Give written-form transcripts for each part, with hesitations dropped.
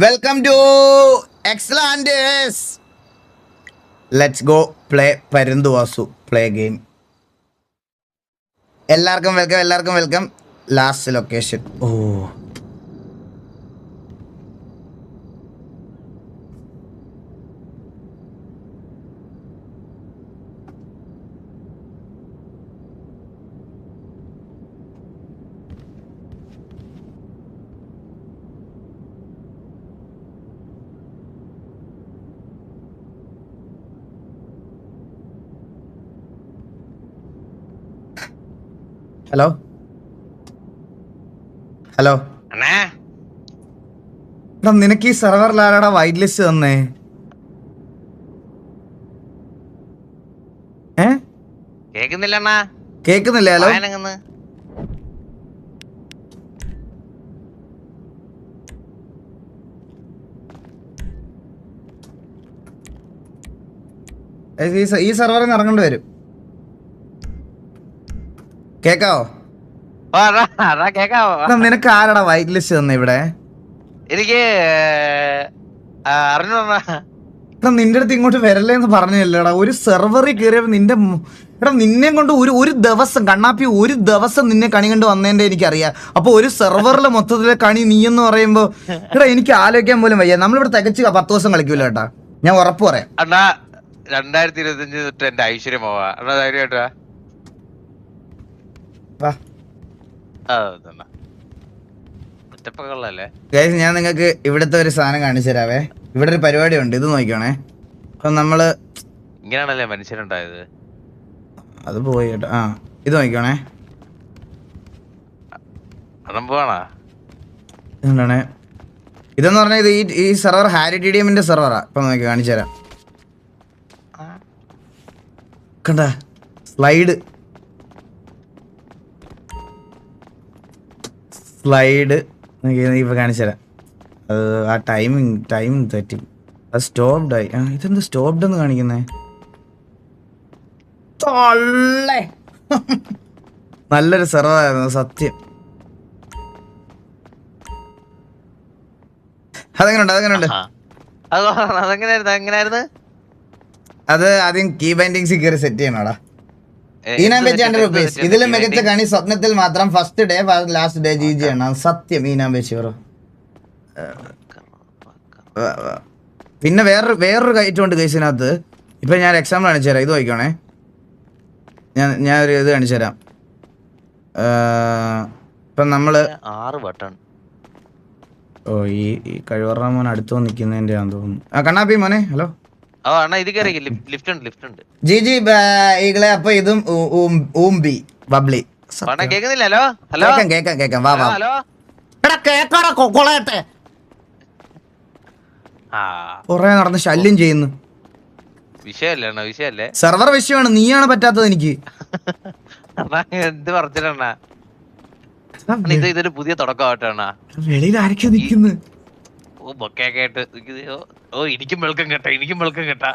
Welcome to Exlanders. Let's go play പരുന്തുവാസു play game. എല്ലാവർക്കും welcome. Last location. Hello hello എടാ, നിനക്ക് ഈ സെർവറിൽ ആരാടാ വൈറ്റ് ലിസ്റ്റ് തന്നേ? കേക്കുന്നില്ല. ഹലോ, ഈ സെർവറിൽ നിന്ന് ഇറങ്ങേണ്ടി വരും. കേക്കാവോ? നിനക്ക് ആരാടാ വൈറ്റ് ലിസ്റ്റ് തന്നെ ഇവിടെ? എനിക്ക് നിന്റെ അടുത്ത് ഇങ്ങോട്ട് വരല്ലേന്ന് പറഞ്ഞല്ലേടാ. ഒരു സെർവറിൽ കയറിയപ്പോ നിന്നെ കൊണ്ട് ഒരു ദിവസം കണ്ണാപ്പി ഒരു ദിവസം നിന്നെ കണി കണ്ട് വന്നതിന്റെ എനിക്കറിയാം. അപ്പൊ ഒരു സെർവറിലെ മൊത്തത്തിലെ കണി നീ എന്ന് പറയുമ്പോ എനിക്ക് ആലോചിക്കാൻ പോലും വയ്യ. നമ്മളിവിടെ തികച്ച് 10 ദിവസം കളിക്കൂല കേട്ടാ, ഞാൻ ഉറപ്പ് പറയാം. 2025 തൊട്ട് എന്റെ ഐശ്വര്യം പോവാ. ധൈര്യമായിട്ടാ ഞാൻ നിങ്ങൾക്ക് ഇവിടുത്തെ ഒരു സാധനം കാണിച്ചു തരാവേ. ഇവിടെ ഒരു പരിപാടി ഉണ്ട്, ഇത് നോക്കിക്കോണേ. അപ്പൊ നമ്മള് ഇങ്ങനെയാണല്ലേ മനുഷ്യരുണ്ടായത്. അത് പോയി കേട്ടോ. ഇത് നോക്കിക്കോണേ. എന്താണ് ഇതെന്ന് പറഞ്ഞാൽ ഇത് ഈ സെർവർ ഹാരി TDMന്റെ സെർവറാ. ഇപ്പൊ നോക്കി കാണിച്ചു തരാം. കണ്ട സ്ലൈഡ് ഇപ്പൊ കാണിച്ചു തരാം. ആ ടൈം തെറ്റി. അത് സ്റ്റോപ്ഡ് ആയി. ഇതെന്ത് സ്റ്റോപ്ഡ് എന്ന് കാണിക്കുന്നേ? നല്ലൊരു സെർവറായിരുന്നു സത്യം. അതെങ്ങനെയുണ്ട്? അത് ആദ്യം കീ ബൈൻഡിങ്സ് കയറി സെറ്റ് ചെയ്യണോടാ. ₹100 ഇതിലും മികച്ച കണി സ്വപ്നത്തിൽ മാത്രം. First day last day GG ആണ് സത്യം. ഈനാമ്പേശ്വറോ. പിന്നെ വേറൊരു കയറ്റമുണ്ട് കേസിനകത്ത്. ഇപ്പൊ ഞാൻ എക്സാമ്പിൾ കാണിച്ചു തരാം. ഇത് നോക്കിക്കോണേ. ഞാൻ ഒരു ഇത് കാണിച്ചു തരാം. ഇപ്പൊ നമ്മള് 6 ബട്ടൺ. ഈ കഴിവറ മോൻ അടുത്ത് നിൽക്കുന്നതിന്റെ ആണെന്ന് തോന്നുന്നു. കണ്ണാപ്പി മോനെ ഹലോ. ജിജി ഈകളെ. അപ്പൊ ഇതും ഊംബി ബബ്ലി കേക്കുന്നില്ലല്ലോ. ഹലോ കേക്കാം. വാ എടാ കേക്കാടാ കൊളയട്ടെ. കൊറേ നടന്ന് ശല്യം ചെയ്യുന്നു. വിഷയല്ലേ സെർവർ വിഷയമാണ്. നീയാണ് പറ്റാത്തത് എനിക്ക്. എന്ത് പറഞ്ഞിട്ടാ ഇതൊരു പുതിയ തുടക്കമായിട്ടാണ്. വെളിയിൽ ആരൊക്കെ നിക്കുന്നു? എനിക്കും വെൽക്കം കേട്ടാ.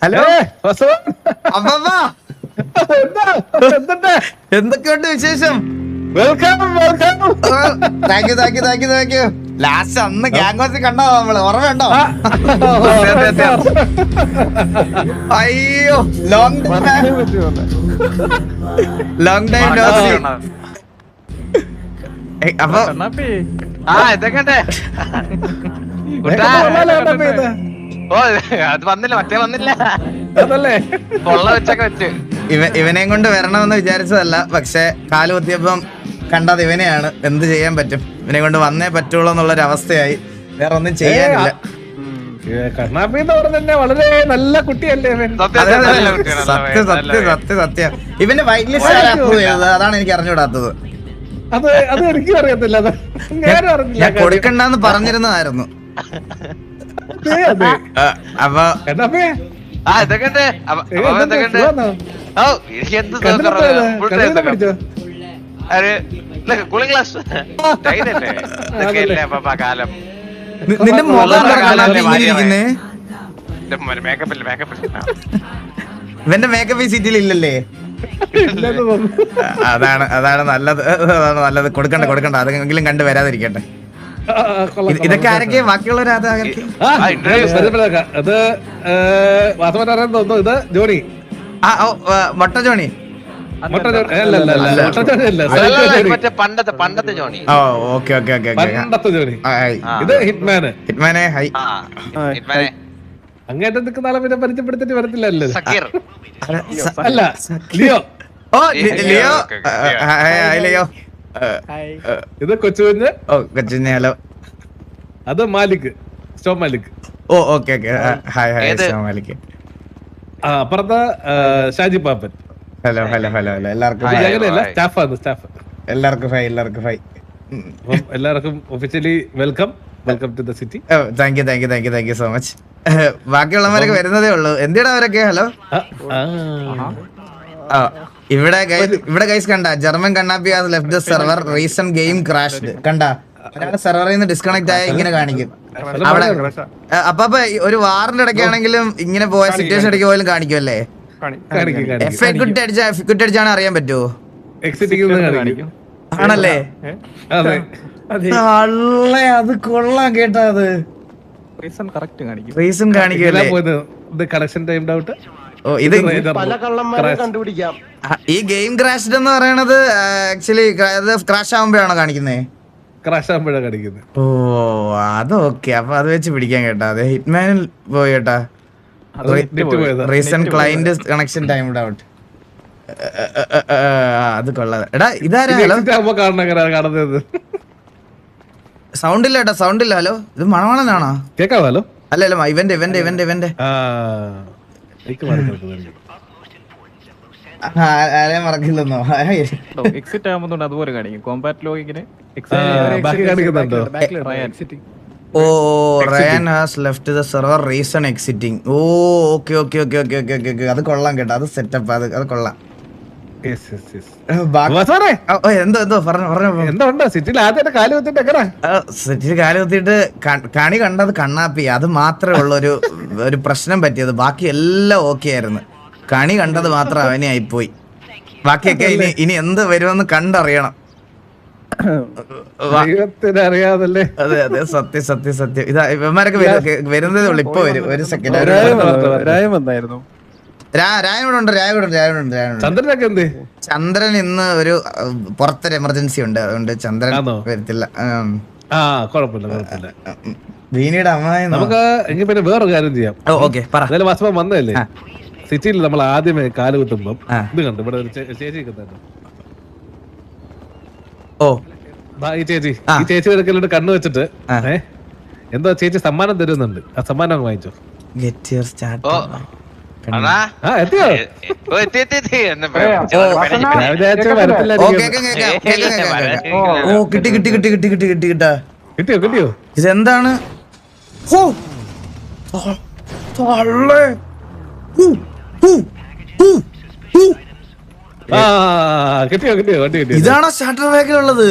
ഹലോ എന്തൊക്കെയുണ്ട് വിശേഷം? Thank you. ലാസ്റ്റ് അന്ന് ഗ്യാങ്സ് കണ്ടോ നമ്മള്? ഓർമ്മയുണ്ടോ? അയ്യോ ലോങ് ടൈം നോ സീ. അപ്പൊ ഇതൊക്കെ അത് വന്നില്ല കൊള്ള വെച്ചൊക്കെ വെച്ച് ഇവനെയും കൊണ്ട് വരണമെന്ന് വിചാരിച്ചതല്ല. പക്ഷെ കാല് കുത്തിയപ്പം കണ്ടത് ഇവനെയാണ്. എന്ത് ചെയ്യാൻ പറ്റും? ഇവനെ കൊണ്ട് വന്നേ പറ്റുള്ളൂ എന്നുള്ളൊരു അവസ്ഥയായി. വേറെ ഒന്നും ചെയ്യാനില്ല. കണ്ണാപ്പി എന്ന് പറഞ്ഞ വളരെ നല്ല കുട്ടിയല്ലേ? സത്യം. ഇവന്റെ വൈറ്റ് ലിസ്റ്റ് അപ്രൂവ് ചെയ്തത് അതാണ് എനിക്ക് അറിഞ്ഞുകൂടാത്തത്. അത് എനിക്കും അറിയത്തില്ല. ഞാൻ കൊടുക്കണ്ടെന്ന് പറഞ്ഞിരുന്നതായിരുന്നു. അപ്പൊ നിന്റെ മുഖം ഇവന്റെ മേക്കപ്പ് ഈ സിറ്റിയിൽ ഇല്ലല്ലേ? ഇല്ലെന്ന് തോന്നുന്നു. അതാണ് നല്ലത് കൊടുക്കണ്ട അതെങ്കിലും കണ്ടു വരാതിരിക്കട്ടെ. കൊള്ളാം, ഇതൊക്കെ ആരൊക്കെ ബാക്കിയുള്ളവർ അത് പരിചയപ്പെടുത്താം. അത് വാസവനാരായണൻ തോന്നുന്നു. ഇത് ജോണി. മൊട്ട ജോണി. മൊട്ട ജോണി അല്ല. മറ്റേ പണ്ടത്തെ ജോണി. ഓ ഓക്കെ പണ്ടത്തെ ജോണി. ഇത് ഹിറ്റ്മാന്. ഹൈ അങ്ങേറ്റം നിൽക്കുന്ന ആളെ പിന്നെ പരിചയപ്പെടുത്തിട്ട് വരത്തില്ലല്ലോ. സക്കീർ. അല്ല, ലിയോ. ഓ ലിയോ. Hi Leo. ഇത് കൊച്ചുകുഞ്ഞ്. ഓ കൊച്ചുഞ്ഞ് ഹലോ. അത് മാലിക്, സ്റ്റോം മാലിക്. ഓ ഓക്കെ ഹായ് മാലിക്. അപ്പുറത്ത് ഷാജി പാപ്പൻ. ഹലോ എല്ലാവർക്കും എല്ലാവർക്കും ഫൈ. എല്ലാവർക്കും officially welcome to the city. Thank you so much. ബാക്കിയുള്ളവരൊക്കെ വരുന്നതേ ഉള്ളൂ. എന്തിനാ അവരൊക്കെ? ഹലോ. ഇവിടെ ഗൈസ് കണ്ട German Kannappi has left the server reason game crashed. കണ്ട സെർവറിൽ നിന്ന് ഡിസ്കണക്ട് ആയ ഇങ്ങനെ കാണിക്കും അവിടെ. അപ്പൊ ഒരു വാറിന്റെ ഇടയ്ക്കാണെങ്കിലും ഇങ്ങനെ പോയ സിറ്റുവേഷൻ ഇടയ്ക്ക് പോയാലും കാണിക്കുമല്ലേ? കുട്ടി അടിച്ചാണ് അറിയാൻ പറ്റുമോ? ആണല്ലേ? അത് കൊള്ളാം കേട്ടാ. അത് റീസൺ കാണിക്കുമല്ലേ? ഈ ഗെയിം ക്രാഷ്ഡ് എന്ന് പറയണത് ആക്ച്വലി ക്രാഷ് ആവുമ്പോഴാണോ കാണിക്കുന്നത്? ഓ അതൊക്കെ. അപ്പൊ അത് വെച്ച് പിടിക്കാൻ കേട്ടാ. അതെ ഹിറ്റ്മാനിൽ പോയി കേട്ടാ. Recent client connection timed out. അത് കൊള്ളാതെ. എടാ ഇതാരാ? സൗണ്ട് ഇല്ല കേട്ടോ, സൗണ്ട് ഇല്ല. ഹലോ, ഇത് മണവാളനാണോ? കേക്കാവല്ലോ. അല്ലല്ലോ, ഇവന്റെ ആരെയും മറക്കില്ലെന്നോ? എക്സിറ്റ് ആകുമ്പോണ്ട് അതുപോലെ കാണിക്കും. കോമ്പാറ്റ് ലോഗിങ്ങിന് oh Ryan has left the server reason exiting. Oh okay. അത് കൊള്ളാം കേട്ടോ. അത് സെറ്റപ്പ്. അത് കൊള്ളാം. എന്തോ പറഞ്ഞു. സിറ്റിയിൽ ആദ്യമായിട്ട് കാലുകുത്തിയിട്ട് കണി കണ്ടത് കണ്ണാപ്പി. അത് മാത്രമേ ഉള്ള ഒരു പ്രശ്നം പറ്റിയത്. ബാക്കി എല്ലാം ഓക്കെ ആയിരുന്നു. കണി കണ്ടത് മാത്രം അവനെ ആയിപ്പോയി. ബാക്കിയൊക്കെ ഇനി എന്ത് വരുമെന്ന് കണ്ടറിയണം. അറിയാതല്ലേ? അതെ സത്യം. ഇതാ ഇവന്മാരൊക്കെ വരുന്നതേ ഉള്ളു. ഇപ്പൊ വരും. ഒരു സെക്കൻഡ്. ചന്ദ്രനൊക്കെ എന്ത്? ചന്ദ്രൻ ഇന്ന് ഒരു പുറത്തൊരു എമർജൻസി ഉണ്ട്, അതുകൊണ്ട് ചന്ദ്രൻ വരത്തില്ല. വീണിയുടെ അമ്മായി. നമുക്ക് എങ്കിൽ പിന്നെ വേറൊരു കാര്യം ചെയ്യാം. എന്തായാലും വാസ്തവം വന്നതല്ലേ, സിറ്റിയിൽ നമ്മൾ ആദ്യമേ കാല് കുത്തുമ്പം ഇത് കണ്ടു. ഇവിടെ ഒരു ചേച്ചി നിൽക്കുന്നുണ്ട്. ഓ ഈ ചേച്ചി എടുക്കലോട്ട് കണ്ണു വെച്ചിട്ട് എന്തോ ചേച്ചി സമ്മാനം തരുന്നുണ്ട്. ആ സമ്മാനം വാങ്ങിച്ചോ. എത്തിയോ? കിട്ടിയോ? ഇതെന്താണ്? കിട്ടിയോ? വണ്ടി കിട്ടിയോ? ഇതാണോ സ്റ്റാർട്ടർ ബാഗിലുള്ളത്?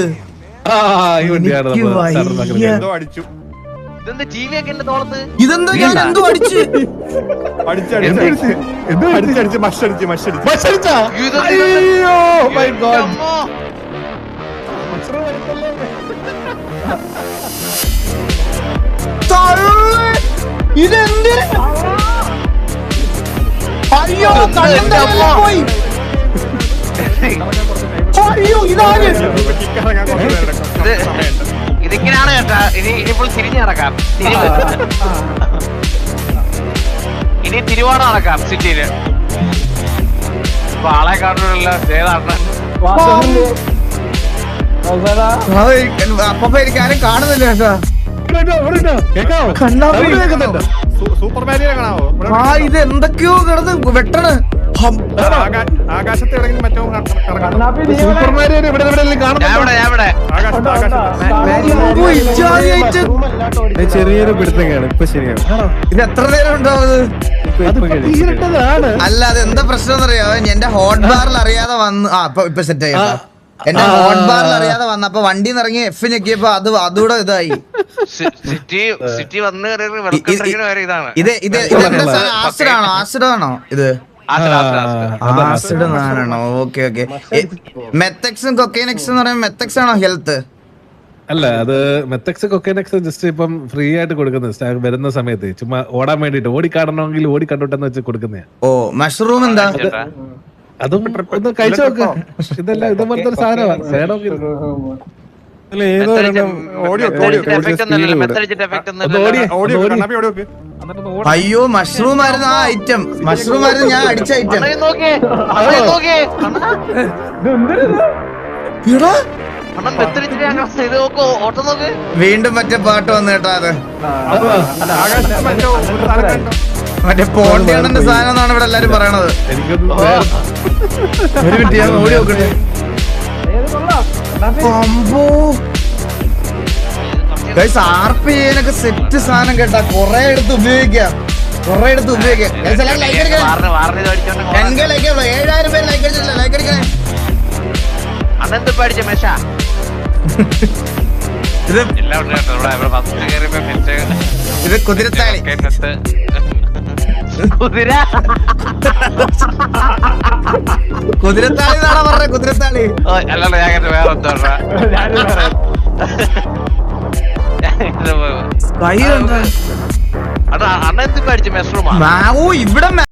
ഇതെന്തോ ഞാൻ എന്തോ അടിച്ച് ഇതെന്ത്? അയ്യോ പോയി. അയ്യോ ഇതാണ്. ഇതിങ്ങനെയാണ് കേട്ടാ. ഇനിയിപ്പോൾ തിരിഞ്ഞു നടക്കാം. ഇനി തിരുവോണം നടക്കാം സിറ്റിയില്. ആളെ കാണുന്നില്ല. അപ്പൊ എനിക്ക് ആരും കാണുന്നില്ല കേട്ടോ. സൂപ്പർ മാരിയെ കാണാവോ? ഇത് എന്തൊക്കെയോ കിടന്ന് വെട്ടണ്. ആകാശത്ത് മറ്റോ ചെറിയൊരു പിടുത്തങ്ങാണ്. ഇപ്പൊ ശരിയാണ്. ഇത് എത്ര നേരം ഉണ്ടാവുന്നത്? അല്ല അത് എന്താ പ്രശ്നം എന്നറിയോ? എന്റെ ഹോട്ട് ബാറിൽ അറിയാതെ വന്ന് ഇപ്പൊ സെറ്റ് ആയി. എന്റെ ഹോട്ട് ബാറിൽ അറിയാതെ വന്നപ്പോ വണ്ടിന്ന് ഇറങ്ങി എഫ് ഞെക്കിയപ്പോ അതുകൂടെ ഇതായി. സിറ്റി വന്ന് ഇത് ആസിഡാണോ? ഇത് ആസിഡ് നാനാണോ? Okay okay. മെത്തക്സും കൊക്കൈനെക്സും എന്ന് പറയുമ്പോൾ മെത്തക്സ് ആണോ ഹെൽത്ത്? അല്ല, അത് മെത്തക്സ് കൊക്കൈനെക്സ് ജസ്റ്റ് ഇപ്പം ഫ്രീ ആയിട്ട് കൊടുക്കുന്നത് വരുന്ന സമയത്ത് ചുമ്മാ ഓടാൻ വേണ്ടിട്ട്, ഓടി കാണണമെങ്കിൽ ഓടി കണ്ടോട്ടെന്ന് വെച്ച് കൊടുക്കുന്നയാ. ഓ മഷ്റൂം എന്താ? അതും ഒന്ന് കഴിച്ചു നോക്ക്. ഇതെല്ലാം ഇതേപോലത്തെ ഒരു സാധനമാണ്. വേണമെങ്കിൽ അയ്യോ മഷ്റൂം ആയിരുന്നു ആ ഐറ്റം. മഷ്റൂം ആയിരുന്നു ഞാൻ അടിച്ച ഐറ്റം. വീണ്ടും മറ്റേ പാട്ട് വന്നു കേട്ടോ. അത് മറ്റേ പോണ്ടിയണ്ണന്റെ സാധനം എന്നാണ് ഇവിടെ എല്ലാരും പറയണത്. ഒരു മിനിറ്റ് ഞാൻ ഓടി നോക്കട്ടെ. ആർപ്പ് ചെയ്യാനൊക്കെ സെറ്റ് സാധനം കേട്ടാ. കൊറേ എടുത്ത് ഉപയോഗിക്കാം. 7000 പേര് ലൈക്ക് അടിച്ചിട്ടില്ല. ലൈക്ക് അടിക്കണേ. ഇത് കുതിരത്താളി. കുതിരത്താളി എന്നാണോ പറഞ്ഞ? കുതിരത്താളി അണ്ണ എന്ത് പഠിച്ചു മെസ്റൂമാ? ഇവിടെ